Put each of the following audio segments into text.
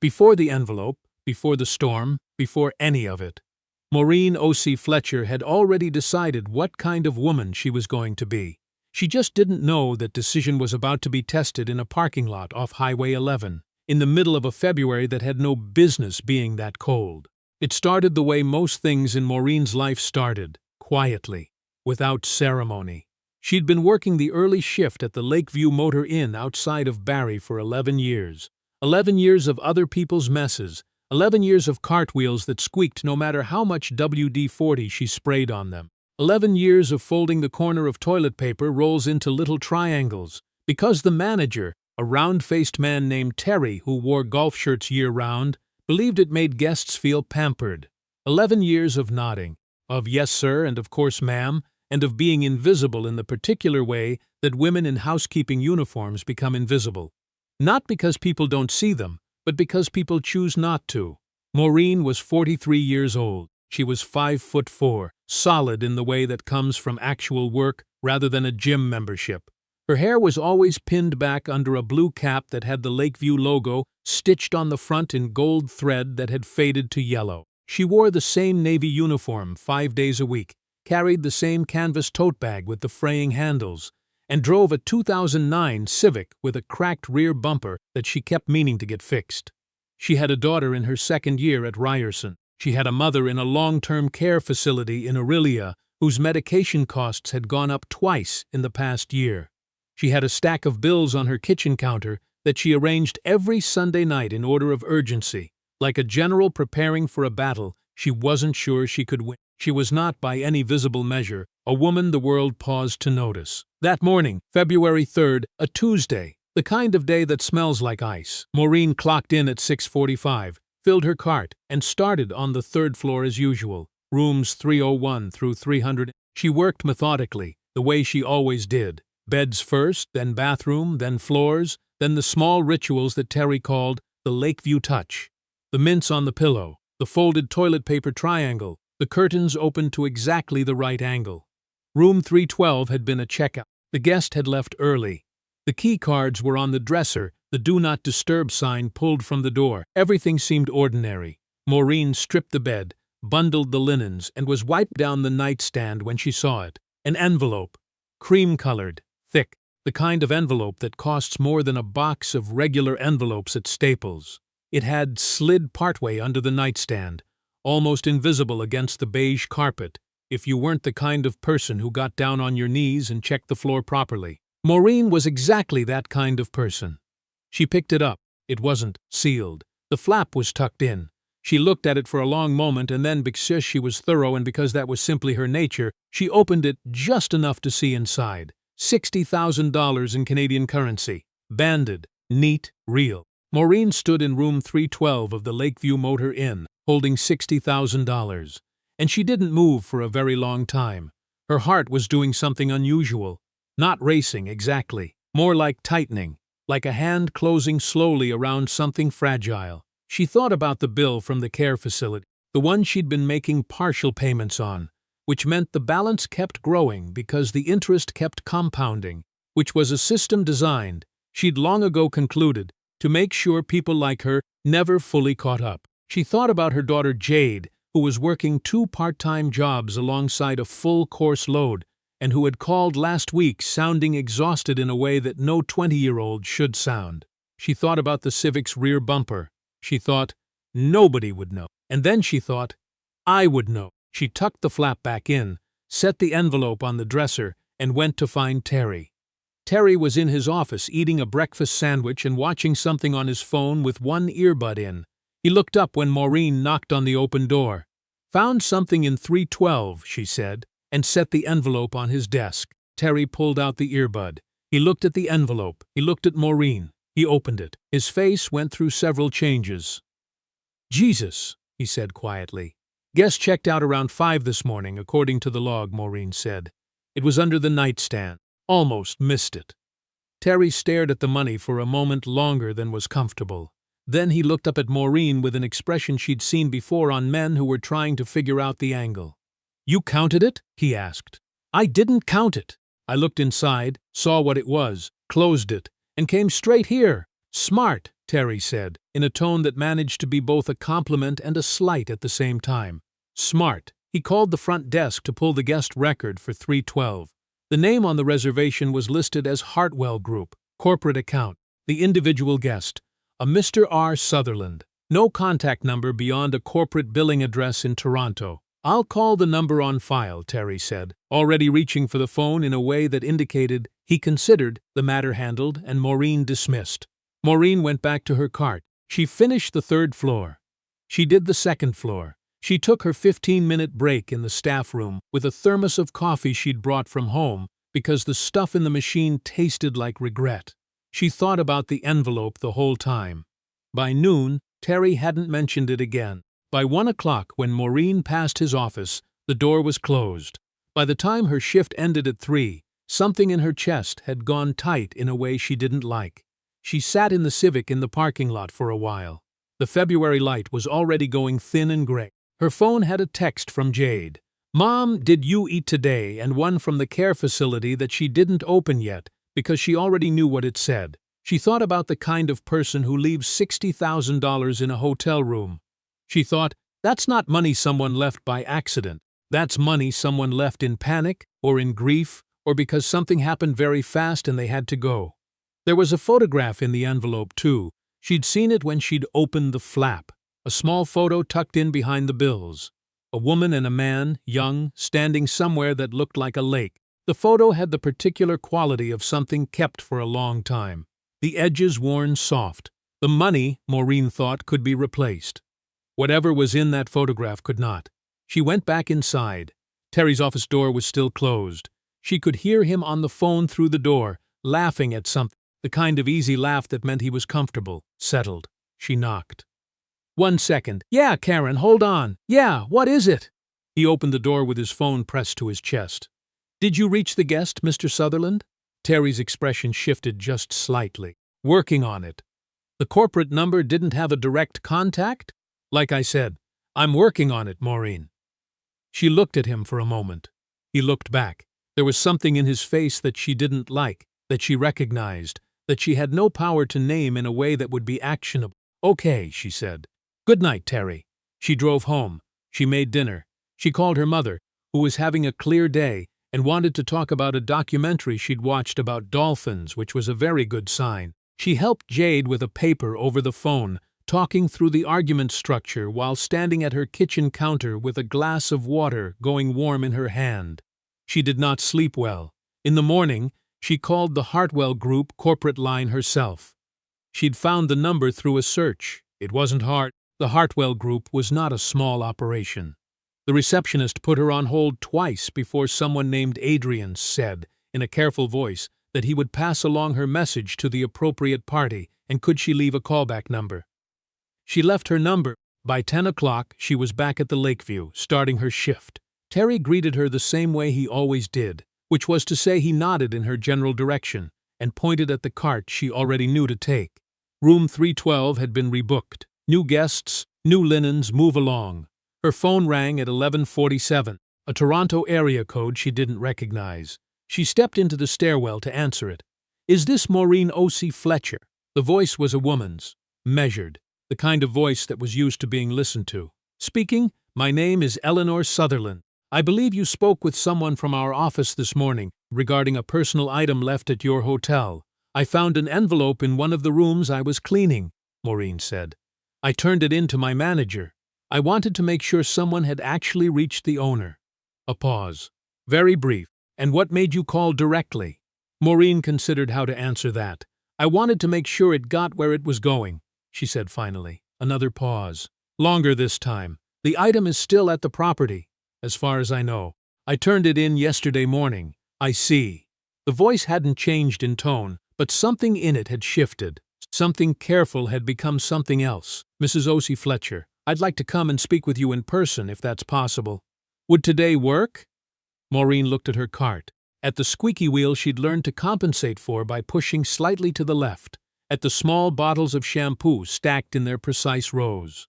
Before the envelope, before the storm, before any of it, Maureen O.C. Fletcher had already decided what kind of woman she was going to be. She just didn't know that decision was about to be tested in a parking lot off Highway 11, in the middle of a February that had no business being that cold. It started the way most things in Maureen's life started, quietly, without ceremony. She'd been working the early shift at the Lakeview Motor Inn outside of Barrie for 11 years. 11 years of other people's messes, 11 years of cartwheels that squeaked no matter how much WD-40 she sprayed on them. 11 years of folding the corner of toilet paper rolls into little triangles, because the manager, a round-faced man named Terry who wore golf shirts year-round, believed it made guests feel pampered. 11 years of nodding, of yes sir and of course ma'am, and of being invisible in the particular way that women in housekeeping uniforms become invisible. Not because people don't see them, but because people choose not to. Maureen was 43 years old. She was 5'4", solid in the way that comes from actual work rather than a gym membership. Her hair was always pinned back under a blue cap that had the Lakeview logo stitched on the front in gold thread that had faded to yellow. She wore the same Navy uniform 5 days a week, carried the same canvas tote bag with the fraying handles, and drove a 2009 Civic with a cracked rear bumper that she kept meaning to get fixed. She had a daughter in her second year at Ryerson. She had a mother in a long-term care facility in Aurelia whose medication costs had gone up twice in the past year. She had a stack of bills on her kitchen counter that she arranged every Sunday night in order of urgency. Like a general preparing for a battle, she wasn't sure she could win. She was not, by any visible measure, a woman the world paused to notice. That morning, February 3rd, a Tuesday, the kind of day that smells like ice, Maureen clocked in at 6:45, filled her cart, and started on the third floor as usual, rooms 301 through 300. She worked methodically, the way she always did. Beds first, then bathroom, then floors, then the small rituals that Terry called the Lakeview touch. The mints on the pillow, the folded toilet paper triangle, the curtains opened to exactly the right angle. Room 312 had been a checkout. The guest had left early. The key cards were on the dresser, the Do Not Disturb sign pulled from the door. Everything seemed ordinary. Maureen stripped the bed, bundled the linens, and was wiped down the nightstand when she saw it. An envelope, cream-colored, thick, the kind of envelope that costs more than a box of regular envelopes at Staples. It had slid partway under the nightstand, almost invisible against the beige carpet, if you weren't the kind of person who got down on your knees and checked the floor properly. Maureen was exactly that kind of person. She picked it up. It wasn't sealed. The flap was tucked in. She looked at it for a long moment and then, because she was thorough and because that was simply her nature, she opened it just enough to see inside. $60,000 in Canadian currency. Banded, neat, real. Maureen stood in room 312 of the Lakeview Motor Inn, holding $60,000. And she didn't move for a very long time. Her heart was doing something unusual. Not racing, exactly. More like tightening, like a hand closing slowly around something fragile. She thought about the bill from the care facility, the one she'd been making partial payments on, which meant the balance kept growing because the interest kept compounding, which was a system designed, she'd long ago concluded, to make sure people like her never fully caught up. She thought about her daughter Jade, who was working 2 part-time jobs alongside a full-course load, and who had called last week sounding exhausted in a way that no 20-year-old should sound. She thought about the Civic's rear bumper. She thought, nobody would know. And then she thought, I would know. She tucked the flap back in, set the envelope on the dresser, and went to find Terry. Terry was in his office eating a breakfast sandwich and watching something on his phone with one earbud in. He looked up when Maureen knocked on the open door. Found something in 312, she said, and set the envelope on his desk. Terry pulled out the earbud. He looked at the envelope. He looked at Maureen. He opened it. His face went through several changes. Jesus, he said quietly. Guest checked out around 5 this morning, according to the log, Maureen said. It was under the nightstand. Almost missed it. Terry stared at the money for a moment longer than was comfortable. Then he looked up at Maureen with an expression she'd seen before on men who were trying to figure out the angle. You counted it? He asked. I didn't count it. I looked inside, saw what it was, closed it, and came straight here. Smart. Terry said, in a tone that managed to be both a compliment and a slight at the same time. Smart. He called the front desk to pull the guest record for 312. The name on the reservation was listed as Hartwell Group, corporate account. The individual guest, a Mr. R. Sutherland. No contact number beyond a corporate billing address in Toronto. I'll call the number on file, Terry said, already reaching for the phone in a way that indicated he considered the matter handled and Maureen dismissed. Maureen went back to her cart. She finished the 3rd floor. She did the 2nd floor. She took her 15-minute break in the staff room with a thermos of coffee she'd brought from home because the stuff in the machine tasted like regret. She thought about the envelope the whole time. By noon, Terry hadn't mentioned it again. By 1 o'clock, when Maureen passed his office, the door was closed. By the time her shift ended at 3, something in her chest had gone tight in a way she didn't like. She sat in the Civic in the parking lot for a while. The February light was already going thin and gray. Her phone had a text from Jade. "Mom, did you eat today?" and one from the care facility that she didn't open yet because she already knew what it said. She thought about the kind of person who leaves $60,000 in a hotel room. She thought, that's not money someone left by accident. That's money someone left in panic, or in grief, or because something happened very fast and they had to go. There was a photograph in the envelope, too. She'd seen it when she'd opened the flap. A small photo tucked in behind the bills. A woman and a man, young, standing somewhere that looked like a lake. The photo had the particular quality of something kept for a long time. The edges worn soft. The money, Maureen thought, could be replaced. Whatever was in that photograph could not. She went back inside. Terry's office door was still closed. She could hear him on the phone through the door, laughing at something, the kind of easy laugh that meant he was comfortable, settled. She knocked. "1 second. Yeah, Karen, hold on. Yeah, what is it?" He opened the door with his phone pressed to his chest. "Did you reach the guest, Mr. Sutherland?" Terry's expression shifted just slightly. "Working on it." "The corporate number didn't have a direct contact?" "Like I said, I'm working on it, Maureen." She looked at him for a moment. He looked back. There was something in his face that she didn't like, that she recognized, that she had no power to name in a way that would be actionable. "Okay," she said. "Good night, Terry." She drove home. She made dinner. She called her mother, who was having a clear day, and wanted to talk about a documentary she'd watched about dolphins, which was a very good sign. She helped Jade with a paper over the phone, talking through the argument structure while standing at her kitchen counter with a glass of water going warm in her hand. She did not sleep well. In the morning, she called the Hartwell Group corporate line herself. She'd found the number through a search. It wasn't hard. The Hartwell Group was not a small operation. The receptionist put her on hold twice before someone named Adrian said, in a careful voice, that he would pass along her message to the appropriate party, and could she leave a callback number. She left her number. By 10 o'clock, she was back at the Lakeview, starting her shift. Terry greeted her the same way he always did, which was to say he nodded in her general direction and pointed at the cart she already knew to take. Room 312 had been rebooked. New guests, new linens, move along. Her phone rang at 11:47, a Toronto area code she didn't recognize. She stepped into the stairwell to answer it. "Is this Maureen O.C. Fletcher?" The voice was a woman's, measured, the kind of voice that was used to being listened to. "Speaking, my name is Eleanor Sutherland. I believe you spoke with someone from our office this morning regarding a personal item left at your hotel. I found an envelope in one of the rooms I was cleaning," Maureen said. "I turned it in to my manager. I wanted to make sure someone had actually reached the owner." A pause. Very brief. "And what made you call directly?" Maureen considered how to answer that. "I wanted to make sure it got where it was going," she said finally. Another pause. "Longer this time. The item is still at the property, as far as I know. I turned it in yesterday morning." "I see." The voice hadn't changed in tone, but something in it had shifted. Something careful had become something else. "Mrs. O.C. Fletcher, I'd like to come and speak with you in person, if that's possible. Would today work?" Maureen looked at her cart. At the squeaky wheel she'd learned to compensate for by pushing slightly to the left, at the small bottles of shampoo stacked in their precise rows.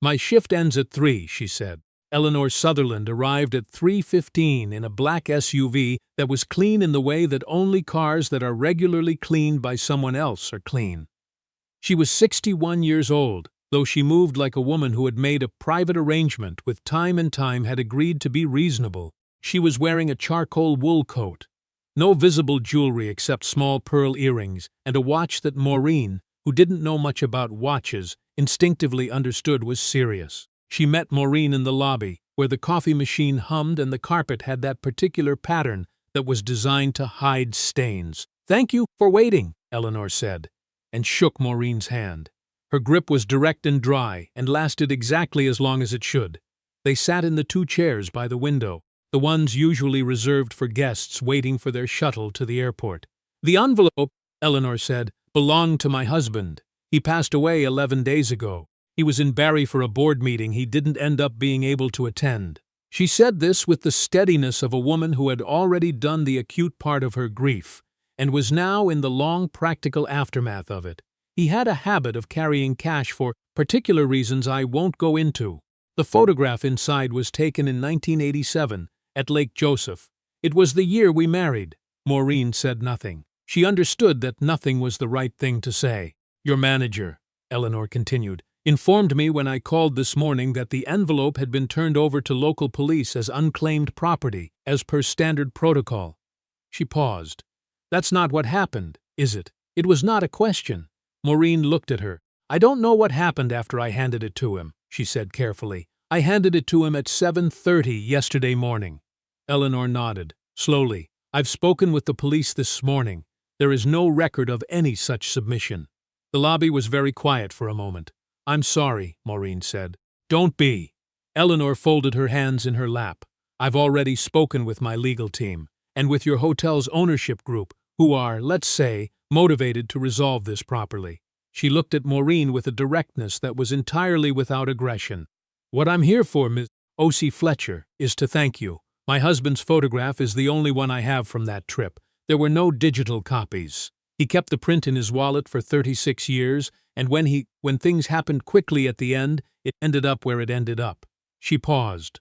"My shift ends at 3, she said. Eleanor Sutherland arrived at 3:15 in a black SUV that was clean in the way that only cars that are regularly cleaned by someone else are clean. She was 61 years old, though she moved like a woman who had made a private arrangement with time and time had agreed to be reasonable. She was wearing a charcoal wool coat. No visible jewelry except small pearl earrings and a watch that Maureen, who didn't know much about watches, instinctively understood was serious. She met Maureen in the lobby, where the coffee machine hummed and the carpet had that particular pattern that was designed to hide stains. "Thank you for waiting," Eleanor said, and shook Maureen's hand. Her grip was direct and dry and lasted exactly as long as it should. They sat in the two chairs by the window, the ones usually reserved for guests waiting for their shuttle to the airport. "The envelope," Eleanor said, "belonged to my husband. He passed away 11 days ago. He was in Barrie for a board meeting he didn't end up being able to attend." She said this with the steadiness of a woman who had already done the acute part of her grief and was now in the long practical aftermath of it. "He had a habit of carrying cash for particular reasons I won't go into. The photograph inside was taken in 1987 at Lake Joseph. It was the year we married." Maureen said nothing. She understood that nothing was the right thing to say. "Your manager," Eleanor continued, "informed me when I called this morning that the envelope had been turned over to local police as unclaimed property, as per standard protocol." She paused. "That's not what happened, is it?" It was not a question. Maureen looked at her. "I don't know what happened after I handed it to him," she said carefully. "I handed it to him at 7:30 yesterday morning." Eleanor nodded, slowly. "I've spoken with the police this morning. There is no record of any such submission." The lobby was very quiet for a moment. "I'm sorry," Maureen said. "Don't be." Eleanor folded her hands in her lap. "I've already spoken with my legal team, and with your hotel's ownership group, who are, let's say, motivated to resolve this properly." She looked at Maureen with a directness that was entirely without aggression. "What I'm here for, Miss O.C. Fletcher, is to thank you. My husband's photograph is the only one I have from that trip. There were no digital copies. He kept the print in his wallet for 36 years, and when things happened quickly at the end, it ended up where it ended up." She paused.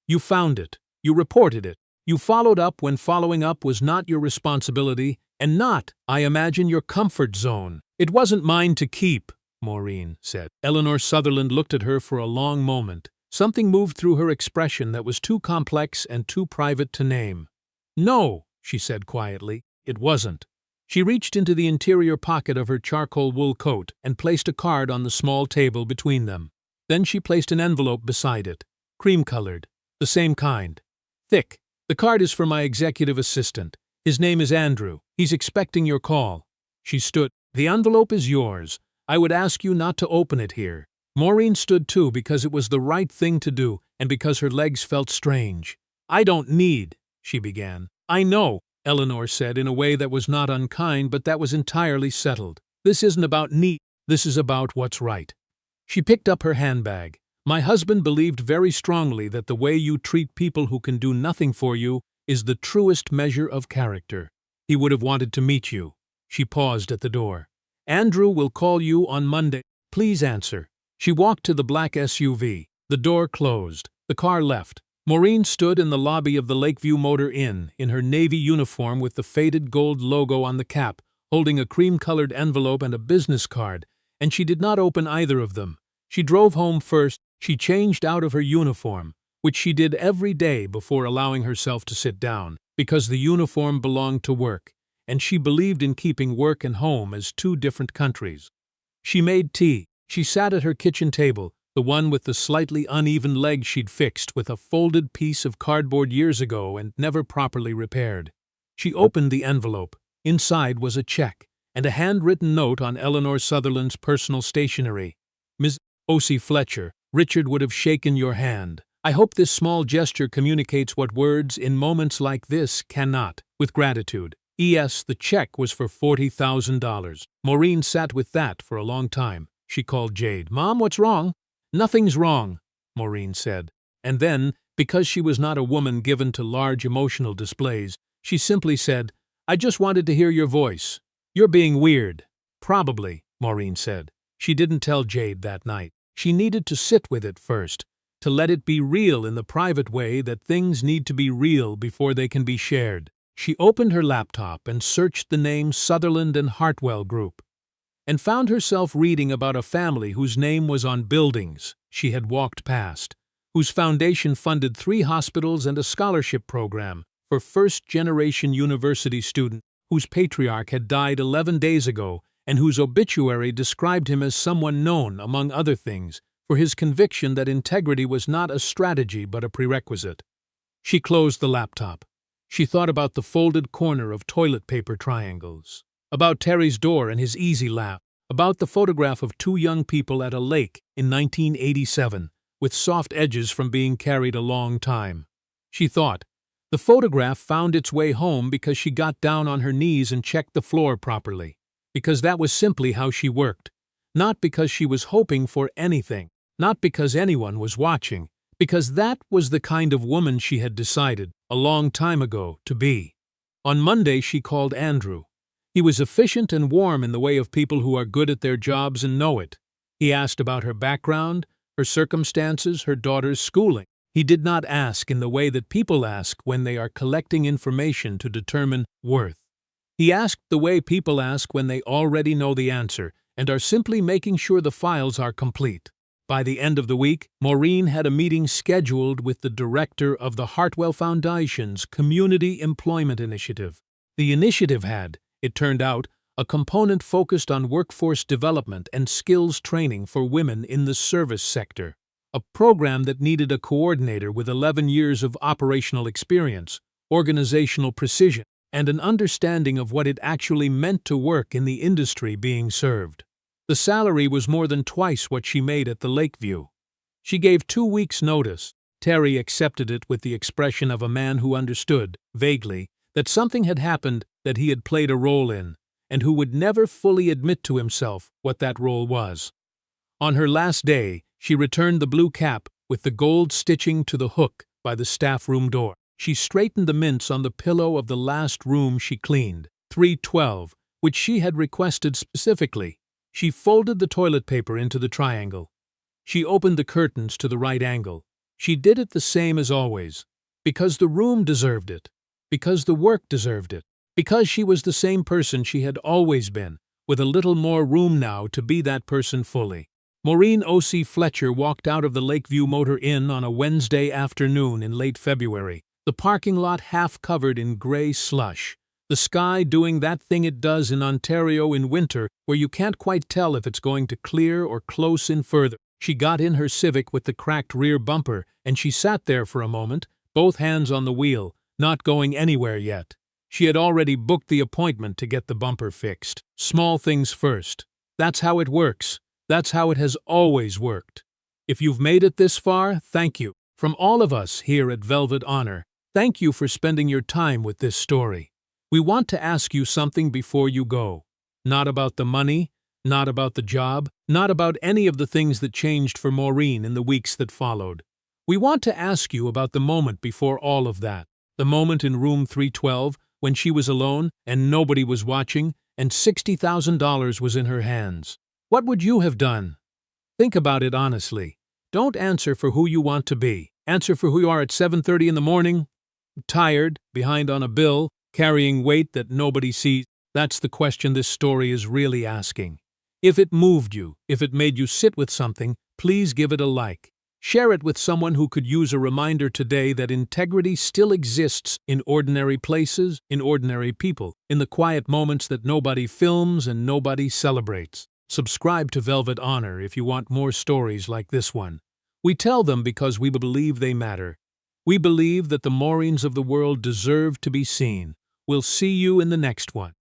"You found it. You reported it. You followed up when following up was not your responsibility, and not, I imagine, your comfort zone." "It wasn't mine to keep," Maureen said. Eleanor Sutherland looked at her for a long moment. Something moved through her expression that was too complex and too private to name. "No," she said quietly, "it wasn't." She reached into the interior pocket of her charcoal wool coat and placed a card on the small table between them. Then she placed an envelope beside it, cream-colored, the same kind, thick. "The card is for my executive assistant. His name is Andrew. He's expecting your call." She stood. "The envelope is yours. I would ask you not to open it here." Maureen stood too because it was the right thing to do and because her legs felt strange. "I don't need," she began. "I know," Eleanor said in a way that was not unkind but that was entirely settled. "This isn't about need. This is about what's right." She picked up her handbag. "My husband believed very strongly that the way you treat people who can do nothing for you is the truest measure of character. He would have wanted to meet you." She paused at the door. "Andrew will call you on Monday. Please answer." She walked to the black SUV. The door closed. The car left. Maureen stood in the lobby of the Lakeview Motor Inn, in her navy uniform with the faded gold logo on the cap, holding a cream-colored envelope and a business card, and she did not open either of them. She drove home first. She changed out of her uniform, which she did every day before allowing herself to sit down, because the uniform belonged to work, and she believed in keeping work and home as two different countries. She made tea. She sat at her kitchen table, the one with the slightly uneven leg she'd fixed with a folded piece of cardboard years ago and never properly repaired. She opened the envelope. Inside was a check, and a handwritten note on Eleanor Sutherland's personal stationery. "Ms. O.C. Fletcher, Richard would have shaken your hand. I hope this small gesture communicates what words in moments like this cannot. With gratitude. E.S. The check was for $40,000. Maureen sat with that for a long time. She called Jade. "Mom, what's wrong?" "Nothing's wrong," Maureen said. And then, because she was not a woman given to large emotional displays, she simply said, "I just wanted to hear your voice. You're being weird." "Probably," Maureen said. She didn't tell Jade that night. She needed to sit with it first, to let it be real in the private way that things need to be real before they can be shared. She opened her laptop and searched the name Sutherland and Hartwell Group. and found herself reading about a family whose name was on buildings she had walked past, whose foundation funded 3 hospitals and a scholarship program for first-generation university students, whose patriarch had died 11 days ago, and whose obituary described him as someone known, among other things, for his conviction that integrity was not a strategy but a prerequisite. She closed the laptop. She thought about the folded corner of toilet paper triangles, about Terry's door and his easy laugh, about the photograph of 2 young people at a lake in 1987, with soft edges from being carried a long time. She thought, the photograph found its way home because she got down on her knees and checked the floor properly, because that was simply how she worked, not because she was hoping for anything, not because anyone was watching, because that was the kind of woman she had decided, a long time ago, to be. On Monday she called Andrew. He was efficient and warm in the way of people who are good at their jobs and know it. He asked about her background, her circumstances, her daughter's schooling. He did not ask in the way that people ask when they are collecting information to determine worth. He asked the way people ask when they already know the answer and are simply making sure the files are complete. By the end of the week, Maureen had a meeting scheduled with the director of the Hartwell Foundation's Community Employment Initiative. The initiative had, it turned out, a component focused on workforce development and skills training for women in the service sector, a program that needed a coordinator with 11 years of operational experience, organizational precision, and an understanding of what it actually meant to work in the industry being served. The salary was more than twice what she made at the Lakeview. She gave 2 weeks' notice. Terry accepted it with the expression of a man who understood, vaguely, that something had happened that he had played a role in, and who would never fully admit to himself what that role was. On her last day, she returned the blue cap with the gold stitching to the hook by the staff room door. She straightened the mints on the pillow of the last room she cleaned, 312, which she had requested specifically. She folded the toilet paper into the triangle. She opened the curtains to the right angle. She did it the same as always, because the room deserved it, because the work deserved it, because she was the same person she had always been, with a little more room now to be that person fully. Maureen O.C. Fletcher walked out of the Lakeview Motor Inn on a Wednesday afternoon in late February, the parking lot half covered in gray slush, the sky doing that thing it does in Ontario in winter where you can't quite tell if it's going to clear or close in further. She got in her Civic with the cracked rear bumper, and she sat there for a moment, both hands on the wheel, not going anywhere yet. She had already booked the appointment to get the bumper fixed. Small things first. That's how it works. That's how it has always worked. If you've made it this far, thank you. From all of us here at Velvet Honor, thank you for spending your time with this story. We want to ask you something before you go. Not about the money, not about the job, not about any of the things that changed for Maureen in the weeks that followed. We want to ask you about the moment before all of that. The moment in room 312 when she was alone and nobody was watching and $60,000 was in her hands. What would you have done? Think about it honestly. Don't answer for who you want to be. Answer for who you are at 7:30 in the morning. Tired, behind on a bill, carrying weight that nobody sees. That's the question this story is really asking. If it moved you, if it made you sit with something, please give it a like. Share it with someone who could use a reminder today that integrity still exists in ordinary places, in ordinary people, in the quiet moments that nobody films and nobody celebrates. Subscribe to Velvet Honor if you want more stories like this one. We tell them because we believe they matter. We believe that the Maureens of the world deserve to be seen. We'll see you in the next one.